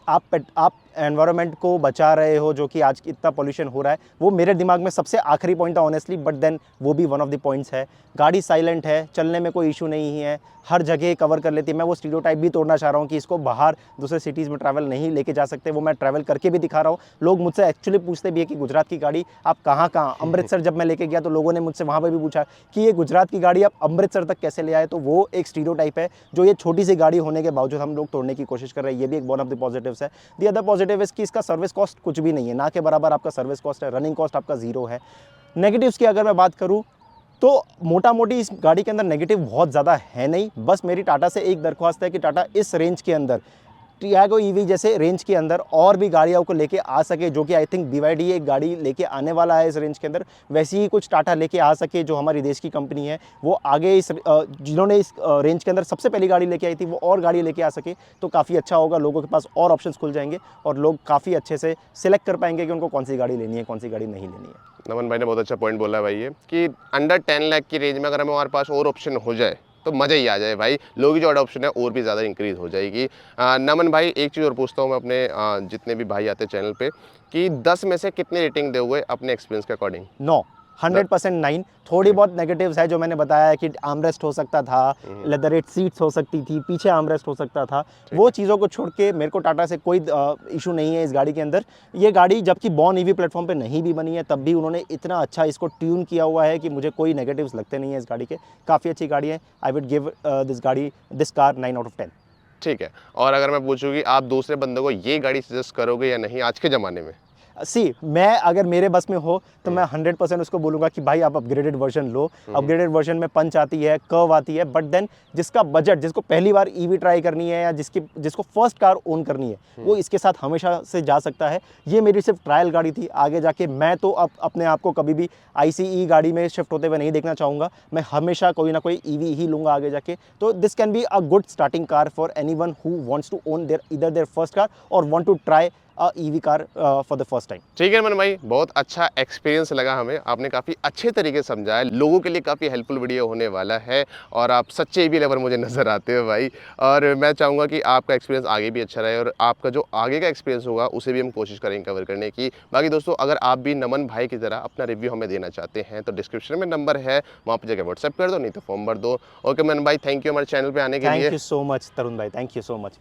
आप एनवायरनमेंट को बचा रहे हो, जो कि आज इतना पोल्यूशन हो रहा है। वो मेरे दिमाग में सबसे आखिरी पॉइंट था ऑनेस्टली, बट देन वो भी वन ऑफ द पॉइंट्स है। गाड़ी साइलेंट है, चलने में कोई इशू नहीं है, हर जगह कवर कर लेती है। मैं वो स्टीरियोटाइप भी तोड़ना चाह रहा हूँ कि इसको बाहर दूसरे सिटीज़ में ट्रैवल नहीं लेके जा सकते, वो मैं ट्रैवल करके भी दिखा रहा हूँ। लोग मुझसे एक्चुअली पूछते भी है कि गुजरात की गाड़ी आप कहाँ अमृतसर जब मैं लेके गया तो लोगों ने मुझसे वहाँ पर भी पूछा कि ये गुजरात की गाड़ी आप अमृतसर तक कैसे ले आए। तो वो एक स्टीरियोटाइप है जो ये छोटी सी गाड़ी होने के बावजूद हम लोग तोड़ने की कोशिश कर रहे हैं। ये भी एक वन ऑफ द पॉजिटिव्स है। दी अदर पॉजिटिव इज कि इसका सर्विस कॉस्ट कुछ भी नहीं है, ना के बराबर आपका सर्विस कॉस्ट है, रनिंग कॉस्ट आपका जीरो है। नेगेटिव्स की अगर मैं बात करूं तो मोटा मोटी इस गाड़ी के अंदर नेगेटिव बहुत ज़्यादा है नहीं। बस मेरी टाटा से एक दरख्वास्त है कि टाटा इस रेंज के अंदर टियागो ईवी जैसे रेंज के अंदर और भी गाड़ियों को लेके आ सके, जो कि आई थिंक BYD एक गाड़ी लेके आने वाला है इस रेंज के अंदर, वैसी ही कुछ टाटा लेके आ सके जो हमारी देश की कंपनी है। वो आगे इस जिन्होंने इस रेंज के अंदर सबसे पहली गाड़ी लेके आई थी वो और गाड़ी लेके आ सके तो काफ़ी अच्छा होगा। लोगों के पास और ऑप्शंस खुल जाएंगे और लोग काफ़ी अच्छे से सिलेक्ट कर पाएंगे कि उनको कौन सी गाड़ी लेनी है, कौन सी गाड़ी नहीं लेनी है। नमन भाई ने बहुत अच्छा पॉइंट बोला है भाई, ये कि अंडर 10 लाख की रेंज में अगर हमें हमारे पास और ऑप्शन हो जाए तो मज़ा ही आ जाए भाई। लोगों की जो ऑप्शन है और भी ज़्यादा इंक्रीज़ हो जाएगी। नमन भाई, एक चीज़ और पूछता हूँ मैं अपने जितने भी भाई आते हैं चैनल पे, कि 10 में से कितने रेटिंग दे हुए अपने एक्सपीरियंस के अकॉर्डिंग? 9, 100% 9। थोड़ी बहुत नेगेटिव्स है जो मैंने बताया है कि आर्मरेस्ट हो सकता था, लेदर सीट्स हो सकती थी, पीछे आर्मरेस्ट हो सकता था। वो चीज़ों को छोड़ के मेरे को टाटा से कोई इशू नहीं है इस गाड़ी के अंदर। ये गाड़ी जबकि बॉर्न ईवी प्लेटफॉर्म पे नहीं भी बनी है तब भी उन्होंने इतना अच्छा इसको ट्यून किया हुआ है कि मुझे कोई नेगेटिव्स लगते नहीं है इस गाड़ी के। काफ़ी अच्छी गाड़ी है। I would give this car 9 out of 10। ठीक है, और अगर मैं पूछूँ कि आप दूसरे बंदे को ये गाड़ी सजेस्ट करोगे या नहीं आज के ज़माने में? मैं अगर मेरे बस में हो तो मैं 100% उसको बोलूँगा कि भाई आप अपग्रेडेड वर्जन लो। अपग्रेडेड वर्जन में पंच आती है, कर्व आती है, बट देन जिसका बजट, जिसको पहली बार ईवी ट्राई करनी है या जिसको फर्स्ट कार ओन करनी है, वो इसके साथ हमेशा से जा सकता है। ये मेरी सिर्फ ट्रायल गाड़ी थी। आगे जाके मैं तो अब अपने आप को कभी भी ICE गाड़ी में शिफ्ट होते हुए नहीं देखना चाहूँगा। मैं हमेशा कोई ना कोई ईवी ही लूँगा आगे जाके। तो this can be a good starting car for anyone who wants to own their first car और want to try EV car for the first time. ठीक है मन भाई, बहुत अच्छा एक्सपीरियंस लगा हमें। आपने काफ़ी अच्छे तरीके से समझाया, लोगों के लिए काफ़ी हेल्पफुल वीडियो होने वाला है और आप सच्चे EV लवर मुझे नज़र आते हो भाई। और मैं चाहूँगा कि आपका एक्सपीरियंस आगे भी अच्छा रहे और आपका जो आगे का एक्सपीरियंस होगा उसे भी हम कोशिश करेंगे कवर करने की। बाकी दोस्तों, अगर आप भी नमन भाई की तरह अपना रिव्यू हमें देना चाहते हैं तो डिस्क्रिप्शन में नंबर है, वहाँ पर जाकर व्हाट्सएप कर दो, नहीं तो फॉर्म भर दो। ओके मन भाई, थैंक यू हमारे चैनल पर आने के लिए। थैंक यू सो मच तरुण भाई, थैंक यू सो मच।